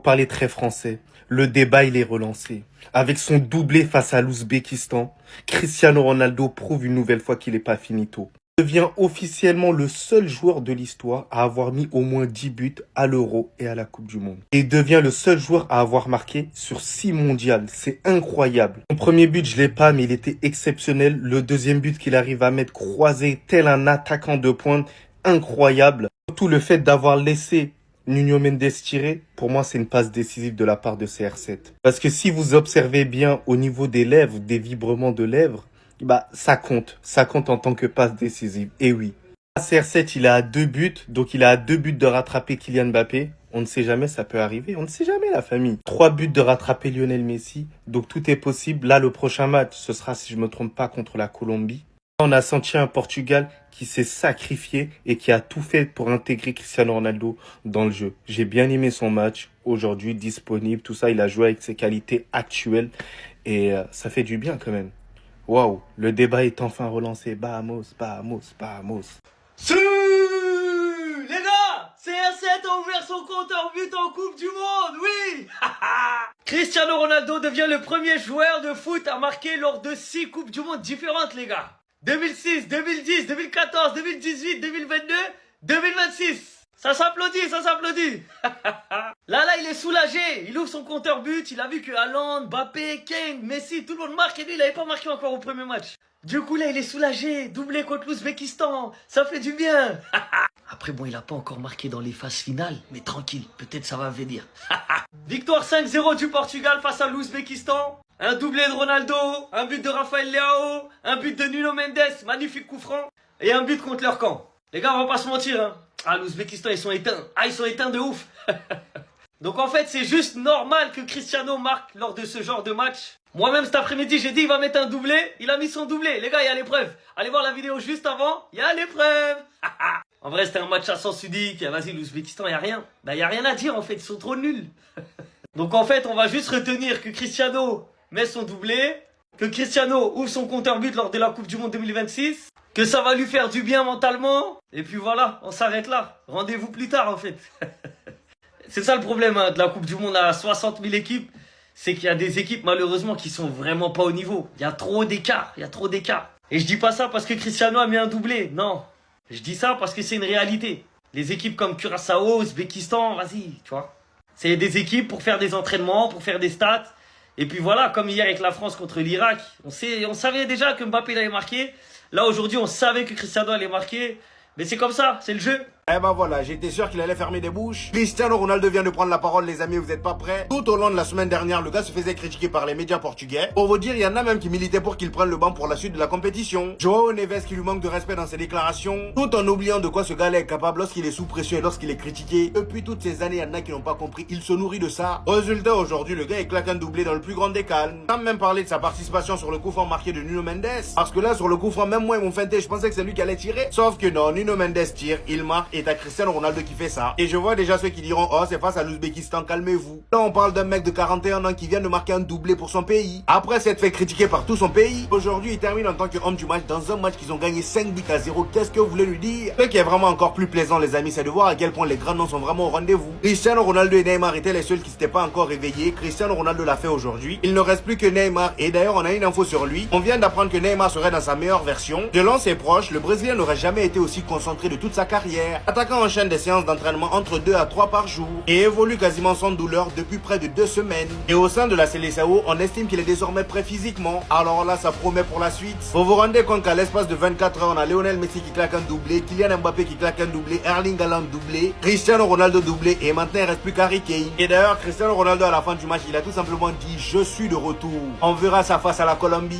parler très français, le débat il est relancé. Avec son doublé face à l'Ouzbékistan, Cristiano Ronaldo prouve une nouvelle fois qu'il n'est pas finito. Il devient officiellement le seul joueur de l'histoire à avoir mis au moins 10 buts à l'Euro et à la Coupe du Monde. Et il devient le seul joueur à avoir marqué sur 6 mondiales. C'est incroyable. Son premier but, je l'ai pas, mais il était exceptionnel. Le deuxième but qu'il arrive à mettre croisé tel un attaquant de pointe, incroyable. Surtout le fait d'avoir laissé Nuno Mendes tirer, pour moi, c'est une passe décisive de la part de CR7. Parce que si vous observez bien au niveau des lèvres, des vibrements de lèvres, bah, ça compte. Ça compte en tant que passe décisive. Et oui. CR7, il a 2 buts, donc il a 2 buts de rattraper Kylian Mbappé. On ne sait jamais, ça peut arriver. On ne sait jamais, la famille. 3 buts de rattraper Lionel Messi. Donc tout est possible. Là, le prochain match, ce sera, si je me trompe pas, contre la Colombie. On a senti un Portugal qui s'est sacrifié et qui a tout fait pour intégrer Cristiano Ronaldo dans le jeu. J'ai bien aimé son match, aujourd'hui disponible, tout ça, il a joué avec ses qualités actuelles et ça fait du bien quand même. Waouh, le débat est enfin relancé. Vamos, vamos, vamos. Si les gars, CR7 a ouvert son compteur but en Coupe du Monde, oui. Cristiano Ronaldo devient le premier joueur de foot à marquer lors de 6 Coupes du Monde différentes, les gars. 2006, 2010, 2014, 2018, 2022, 2026. Ça s'applaudit, ça s'applaudit. Là, il est soulagé. Il ouvre son compteur but. Il a vu que Haaland, Mbappé, Kane, Messi, tout le monde marque et lui, il n'avait pas marqué encore au premier match. Du coup, là, il est soulagé. Doublé contre l'Ouzbékistan. Ça fait du bien. Après, bon, il n'a pas encore marqué dans les phases finales. Mais tranquille, peut-être ça va venir. Victoire 5-0 du Portugal face à l'Ouzbékistan. Un doublé de Ronaldo, un but de Rafael Leao, un but de Nuno Mendes, magnifique coup franc, et un but contre leur camp. Les gars, on va pas se mentir, hein. Ah, l'Ouzbékistan, ils sont éteints. Ah, ils sont éteints de ouf. Donc en fait, c'est juste normal que Cristiano marque lors de ce genre de match. Moi-même, cet après-midi, j'ai dit il va mettre un doublé. Il a mis son doublé. Les gars, il y a l'épreuve. Allez voir la vidéo juste avant. Il y a l'épreuve. En vrai, c'était un match à sens unique. Vas-y, l'Ouzbékistan, il n'y a rien. Bah, il n'y a rien à dire, en fait. Ils sont trop nuls. Donc en fait, on va juste retenir que Cristiano met son doublé, que Cristiano ouvre son compteur but lors de la Coupe du Monde 2026, que ça va lui faire du bien mentalement, et puis voilà, on s'arrête là. Rendez-vous plus tard en fait. C'est ça le problème hein, de la Coupe du Monde à 60 000 équipes, c'est qu'il y a des équipes malheureusement qui sont vraiment pas au niveau. Il y a trop d'écart, il y a trop d'écart. Et je dis pas ça parce que Cristiano a mis un doublé, non. Je dis ça parce que c'est une réalité. Les équipes comme Curaçao, Ouzbékistan, vas-y, tu vois. C'est des équipes pour faire des entraînements, pour faire des stats. Et puis voilà, comme hier avec la France contre l'Irak, on savait déjà que Mbappé allait marquer. Là aujourd'hui, on savait que Cristiano allait marquer. Mais c'est comme ça, c'est le jeu. Eh ben voilà, j'étais sûr qu'il allait fermer des bouches. Cristiano Ronaldo vient de prendre la parole, les amis, vous êtes pas prêts? Tout au long de la semaine dernière, le gars se faisait critiquer par les médias portugais. Pour vous dire, il y en a même qui militaient pour qu'il prenne le banc pour la suite de la compétition. Joao Neves qui lui manque de respect dans ses déclarations, tout en oubliant de quoi ce gars-là est capable lorsqu'il est sous pression et lorsqu'il est critiqué. Depuis toutes ces années, il y en a qui n'ont pas compris, il se nourrit de ça. Résultat, aujourd'hui, le gars il claque un doublé dans le plus grand des calmes. Sans même parler de sa participation sur le coup franc marqué de Nuno Mendes. Parce que là, sur le coup franc, même moi, ils m'ont feinté, je pensais que c'est lui qui allait tirer. Sauf que non, Nuno Mendes tire, il marque et t'as Cristiano Ronaldo qui fait ça. Et je vois déjà ceux qui diront oh c'est face à l'Ouzbékistan, calmez-vous. Là on parle d'un mec de 41 ans qui vient de marquer un doublé pour son pays. Après s'être fait critiquer par tout son pays, aujourd'hui il termine en tant qu'homme du match dans un match qu'ils ont gagné 5 buts à 0. Qu'est-ce que vous voulez lui dire? Ce qui est vraiment encore plus plaisant les amis, c'est de voir à quel point les grands noms sont vraiment au rendez-vous. Cristiano Ronaldo et Neymar étaient les seuls qui s'étaient pas encore réveillés. Cristiano Ronaldo l'a fait aujourd'hui. Il ne reste plus que Neymar et d'ailleurs on a une info sur lui. On vient d'apprendre que Neymar serait dans sa meilleure version. Selon ses proches, le Brésilien n'aurait jamais été aussi concentré de toute sa carrière. Attaquant enchaîne des séances d'entraînement entre 2 à 3 par jour et évolue quasiment sans douleur depuis près de 2 semaines. Et au sein de la Seleção, on estime qu'il est désormais prêt physiquement. Alors là, ça promet pour la suite. Vous vous rendez compte qu'à l'espace de 24 heures, on a Lionel Messi qui claque un doublé, Kylian Mbappé qui claque un doublé, Erling Haaland doublé, Cristiano Ronaldo doublé et maintenant il reste plus qu'Harry Kane. Et d'ailleurs, Cristiano Ronaldo à la fin du match, il a tout simplement dit je suis de retour. On verra ça face à la Colombie.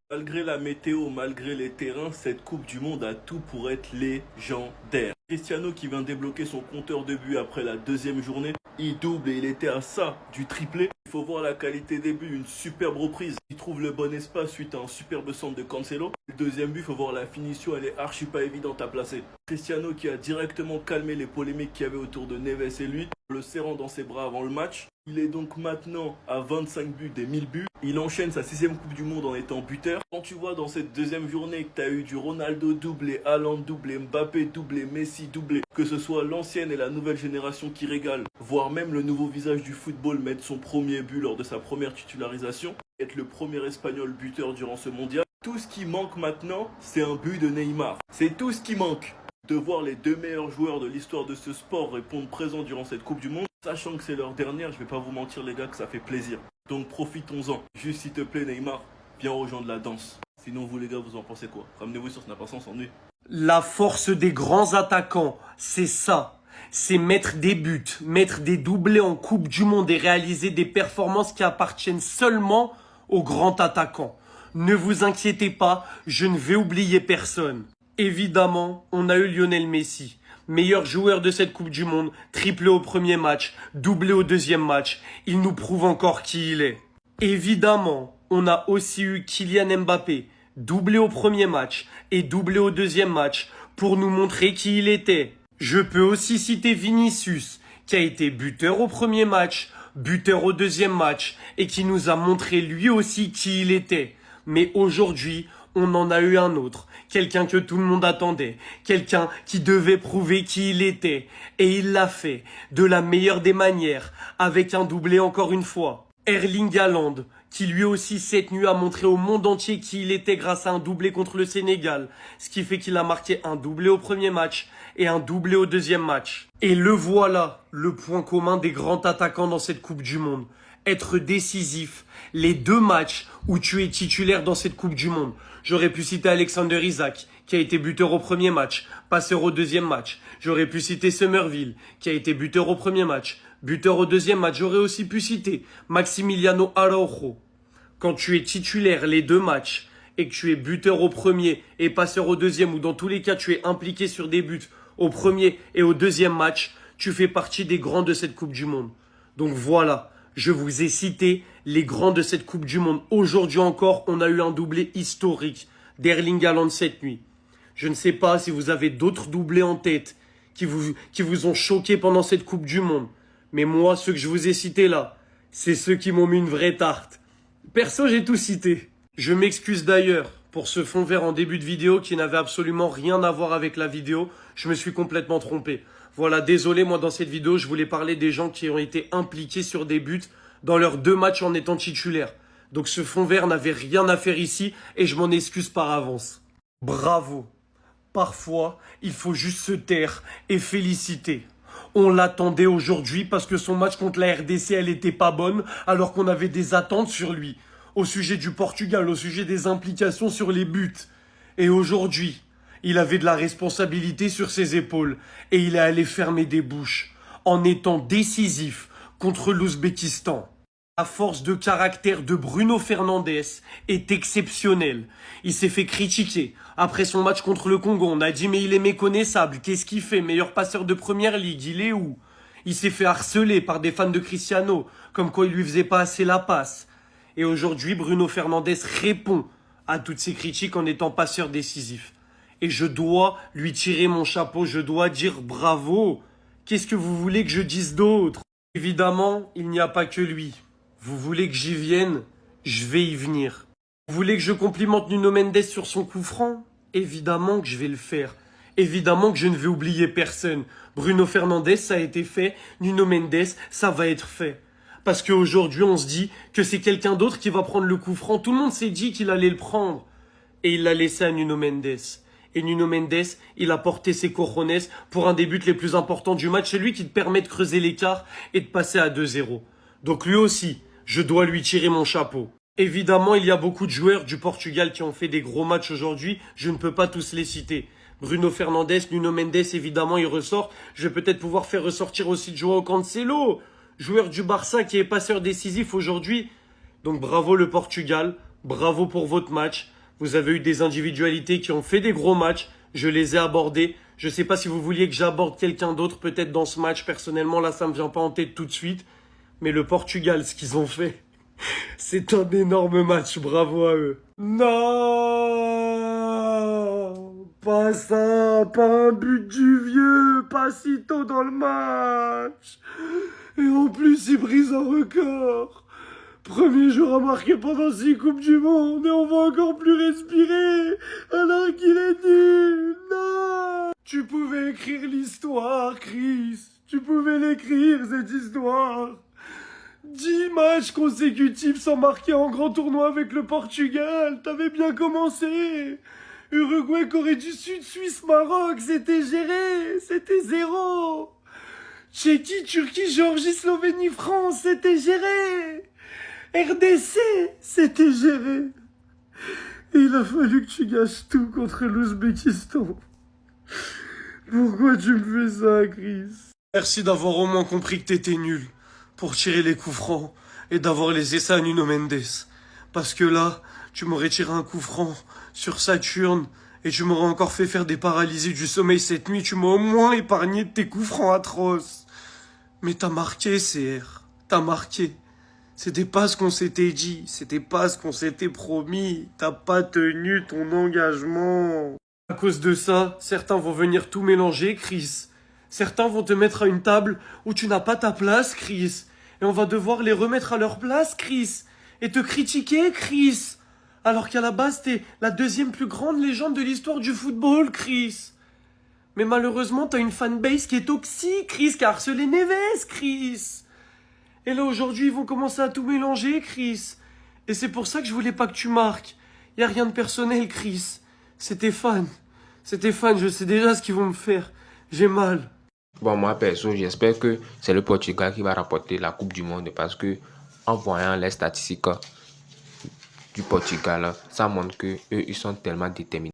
Malgré la météo, malgré les terrains, cette Coupe du Monde a tout pour être légendaire. Cristiano qui vient débloquer son compteur de but après la deuxième journée, il double et il était à ça du triplé. Il faut voir la qualité des buts, une superbe reprise. Il trouve le bon espace suite à un superbe centre de Cancelo. Il deuxième but, faut voir la finition, elle est archi pas évidente à placer. Cristiano qui a directement calmé les polémiques qu'il y avait autour de Neves et lui, en le serrant dans ses bras avant le match. Il est donc maintenant à 25 buts des 1000 buts. Il enchaîne sa 6ème Coupe du Monde en étant buteur. Quand tu vois dans cette deuxième journée que tu as eu du Ronaldo doublé, Haaland doublé, Mbappé doublé, Messi doublé, que ce soit l'ancienne et la nouvelle génération qui régale, voire même le nouveau visage du football mettre son premier but lors de sa première titularisation, être le premier espagnol buteur durant ce mondial, tout ce qui manque maintenant, c'est un but de Neymar. C'est tout ce qui manque. De voir les deux meilleurs joueurs de l'histoire de ce sport répondre présent durant cette Coupe du Monde, sachant que c'est leur dernière, je vais pas vous mentir les gars que ça fait plaisir. Donc profitons-en. Juste s'il te plaît Neymar, viens rejoindre la danse. Sinon vous les gars, vous en pensez quoi? Ramenez-vous sur Snap, on s'ennuie. La force des grands attaquants, c'est ça. C'est mettre des buts, mettre des doublés en Coupe du Monde et réaliser des performances qui appartiennent seulement aux grands attaquants. Ne vous inquiétez pas, je ne vais oublier personne. Évidemment, on a eu Lionel Messi, meilleur joueur de cette Coupe du Monde, triplé au premier match, doublé au deuxième match. Il nous prouve encore qui il est. Évidemment, on a aussi eu Kylian Mbappé, doublé au premier match et doublé au deuxième match pour nous montrer qui il était. Je peux aussi citer Vinicius, qui a été buteur au premier match, buteur au deuxième match et qui nous a montré lui aussi qui il était. Mais aujourd'hui, on en a eu un autre, quelqu'un que tout le monde attendait, quelqu'un qui devait prouver qui il était. Et il l'a fait, de la meilleure des manières, avec un doublé encore une fois. Erling Haaland, qui lui aussi cette nuit a montré au monde entier qui il était grâce à un doublé contre le Sénégal, ce qui fait qu'il a marqué un doublé au premier match et un doublé au deuxième match. Et le voilà, le point commun des grands attaquants dans cette Coupe du Monde. Être décisif, les deux matchs où tu es titulaire dans cette Coupe du Monde. J'aurais pu citer Alexander Isak, qui a été buteur au premier match, passeur au deuxième match. J'aurais pu citer Somerville, qui a été buteur au premier match, buteur au deuxième match. J'aurais aussi pu citer Maximiliano Araujo. Quand tu es titulaire les deux matchs et que tu es buteur au premier et passeur au deuxième, ou dans tous les cas tu es impliqué sur des buts au premier et au deuxième match, tu fais partie des grands de cette Coupe du Monde. Donc voilà. Je vous ai cité les grands de cette Coupe du Monde. Aujourd'hui encore, on a eu un doublé historique d'Erling Haaland cette nuit. Je ne sais pas si vous avez d'autres doublés en tête qui vous ont choqué pendant cette Coupe du Monde. Mais moi, ceux que je vous ai cités là, c'est ceux qui m'ont mis une vraie tarte. Perso, j'ai tout cité. Je m'excuse d'ailleurs pour ce fond vert en début de vidéo qui n'avait absolument rien à voir avec la vidéo. Je me suis complètement trompé. Voilà, désolé, moi dans cette vidéo, je voulais parler des gens qui ont été impliqués sur des buts dans leurs deux matchs en étant titulaires. Donc ce fond vert n'avait rien à faire ici et je m'en excuse par avance. Bravo. Parfois, il faut juste se taire et féliciter. On l'attendait aujourd'hui parce que son match contre la RDC, elle était pas bonne alors qu'on avait des attentes sur lui. Au sujet du Portugal, au sujet des implications sur les buts. Et aujourd'hui, il avait de la responsabilité sur ses épaules et il est allé fermer des bouches en étant décisif contre l'Ouzbékistan. La force de caractère de Bruno Fernandes est exceptionnelle. Il s'est fait critiquer après son match contre le Congo. On a dit mais il est méconnaissable, qu'est-ce qu'il fait? Meilleur passeur de première ligue, il est où? Il s'est fait harceler par des fans de Cristiano, comme quoi il lui faisait pas assez la passe. Et aujourd'hui, Bruno Fernandes répond à toutes ces critiques en étant passeur décisif. Et je dois lui tirer mon chapeau, je dois dire bravo. Qu'est-ce que vous voulez que je dise d'autre? Évidemment, il n'y a pas que lui. Vous voulez que j'y vienne? Je vais y venir. Vous voulez que je complimente Nuno Mendes sur son coup franc? Évidemment que je vais le faire. Évidemment que je ne vais oublier personne. Bruno Fernandes, ça a été fait. Nuno Mendes, ça va être fait. Parce qu'aujourd'hui, on se dit que c'est quelqu'un d'autre qui va prendre le coup franc. Tout le monde s'est dit qu'il allait le prendre. Et il l'a laissé à Nuno Mendes. Et Nuno Mendes, il a porté ses cojones pour un des buts les plus importants du match. C'est lui qui te permet de creuser l'écart et de passer à 2-0. Donc lui aussi, je dois lui tirer mon chapeau. Évidemment, il y a beaucoup de joueurs du Portugal qui ont fait des gros matchs aujourd'hui. Je ne peux pas tous les citer. Bruno Fernandes, Nuno Mendes, évidemment, il ressort. Je vais peut-être pouvoir faire ressortir aussi João Cancelo, joueur du Barça qui est passeur décisif aujourd'hui. Donc bravo le Portugal, bravo pour votre match. Vous avez eu des individualités qui ont fait des gros matchs. Je les ai abordés. Je ne sais pas si vous vouliez que j'aborde quelqu'un d'autre peut-être dans ce match. Personnellement, là, ça ne me vient pas en tête tout de suite. Mais le Portugal, ce qu'ils ont fait, c'est un énorme match. Bravo à eux. Non! Pas ça, pas un but du vieux, pas si tôt dans le match. Et en plus, il brise un record. Premier joueur à marquer pendant 6 Coupes du Monde et on va encore plus respirer alors qu'il est nul. Non! Tu pouvais écrire l'histoire, Chris. Tu pouvais l'écrire, cette histoire. 10 matchs consécutifs sans marquer en grand tournoi avec le Portugal. T'avais bien commencé. Uruguay, Corée du Sud, Suisse, Maroc, c'était géré. C'était 0. Tchéquie, Turquie, Géorgie, Slovénie, France, c'était géré. RDC, c'était géré. Et il a fallu que tu gâches tout contre l'Ouzbékistan. Pourquoi tu me fais ça, Chris? Merci d'avoir au moins compris que t'étais nul pour tirer les coups francs et d'avoir laissé ça à Nuno Mendes. Parce que là, tu m'aurais tiré un coup franc sur Saturne et tu m'aurais encore fait faire des paralysies du sommeil cette nuit. Tu m'as au moins épargné de tes coups francs atroces. Mais t'as marqué, CR. T'as marqué. C'était pas ce qu'on s'était dit, c'était pas ce qu'on s'était promis, t'as pas tenu ton engagement. À cause de ça, certains vont venir tout mélanger, Chris. Certains vont te mettre à une table où tu n'as pas ta place, Chris. Et on va devoir les remettre à leur place, Chris. Et te critiquer, Chris. Alors qu'à la base, t'es la deuxième plus grande légende de l'histoire du football, Chris. Mais malheureusement, t'as une fanbase qui est toxique, Chris, qui a harcelé Neves, Chris. Et là, aujourd'hui, ils vont commencer à tout mélanger, Chris. Et c'est pour ça que je voulais pas que tu marques. Y a rien de personnel, Chris. C'était fan. C'était fan, je sais déjà ce qu'ils vont me faire. J'ai mal. Bon, moi, perso, j'espère que c'est le Portugal qui va remporter la Coupe du Monde parce que, en voyant les statistiques du Portugal, ça montre que eux, ils sont tellement déterminés.